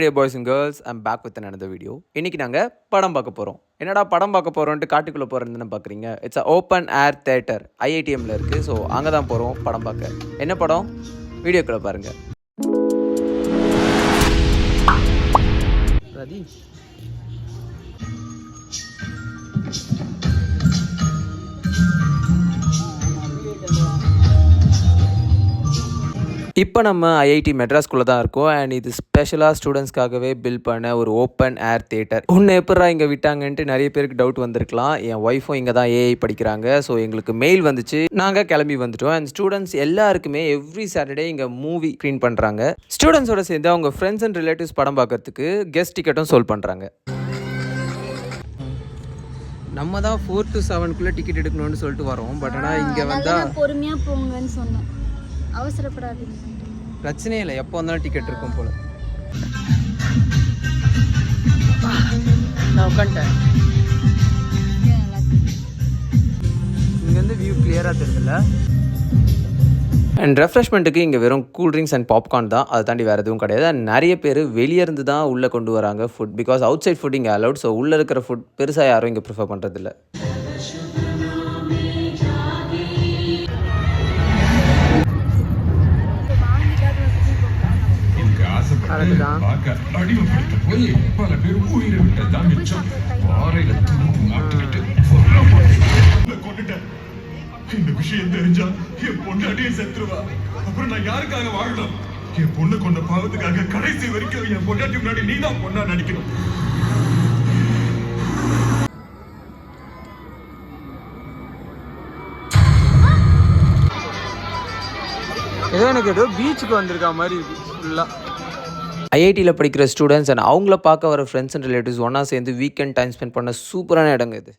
Dear boys and girls, I'm back with another video. இன்னைக்கு நாங்க படம் பார்க்க போறோம். என்னடா படம் பார்க்க போறோம்னு காட்டுக்குள்ள போறேன்னு பார்க்குறீங்க. இட்ஸ் ஓப்பன் ஏர் தியேட்டர் IITMல இருக்கு. ஸோ அங்கே தான் போகிறோம் படம் பார்க்க. என்ன படம் வீடியோக்குள்ள பாருங்க. ரதி இப்போ நம்ம IIT மெட்ராஸ்குள்ளே தான் இருக்கோம். அண்ட் இது ஸ்பெஷலாக ஸ்டூடெண்ட்ஸ்க்காகவே பில் பண்ண ஒரு ஓப்பன் ஏர் தியேட்டர். ஒன்று எப்படா இங்கே விட்டாங்கன்ட்டு நிறைய பேருக்கு டவுட் வந்திருக்கலாம். என் ஒய்ஃபும் இங்கே தான் AI படிக்கிறாங்க. ஸோ எங்களுக்கு மெயில் வந்துச்சு, நாங்கள் கிளம்பி வந்துட்டோம். அண்ட் ஸ்டூடெண்ட்ஸ் எல்லாருக்குமே எவ்ரி சாட்டர்டே இங்கே மூவி ஸ்க்ரீன் பண்ணுறாங்க. ஸ்டூடெண்ட்ஸோட சேர்ந்து அவங்க ஃப்ரெண்ட்ஸ் அண்ட் ரிலேட்டிவ்ஸ் படம் பார்க்கறதுக்கு கெஸ்ட் டிக்கெட்டும் சோல்வ் பண்ணுறாங்க. நம்ம தான் 4 to 7 டிக்கெட் எடுக்கணும்னு சொல்லிட்டு வரோம். பட் ஆனால் இங்கே வந்தால் பொறுமையாக போங்கன்னு சொன்னோம். அவசரப்படாதீங்க, பிரச்சனையே இல்லை, எப்போ வந்தாலும் டிக்கெட் இருக்கும் போல். நான் உட்காந்துட்டேன். இங்கேருந்து வியூ கிளியராக தெரியுதுல்ல. அண்ட் ரெஃப்ரெஷ்மெண்ட்டுக்கு இங்கே வெறும் கூல் ட்ரிங்க்ஸ் அண்ட் பாப்கார்ன் தான், அதை தாண்டி வேறு எதுவும் கிடையாது. அண்ட் நிறைய பேர் வெளியே இருந்து தான் உள்ளே கொண்டு வராங்க food. Because outside food இங்கே அலவுட். ஸோ உள்ளே இருக்கிற ஃபுட் பெருசாக யாரும் இங்கே ப்ரிஃபர் பண்ணுறதில்ல. இந்த விஷயம் தெரிஞ்சா என் பொண்டாட்டியே செத்துருவா. அப்புறம் நான் யாருக்காக வாழணும்? என் பொண்ணு கொண்ட பாவத்துக்காக கடைசி வரைக்கும் என் பொண்டாட்டி முன்னாடி நீ தான் பொண்ணா நடிக்கணும். ஏதோ எனக்கு ஏதோ பீச்சுக்கு வந்திருக்கா மாதிரி ஃபுல்லாக. IITயில் படிக்கிற ஸ்டூடெண்ட்ஸ் அண்ட் அவங்கள பார்க்க வர ஃப்ரெண்ட்ஸ் அண்ட் ரிலேட்டிவ்ஸ் ஒன்றா சேர்ந்து வீக்கெண்ட் டைம் ஸ்பெண்ட் பண்ண சூப்பரான இடங்க இது.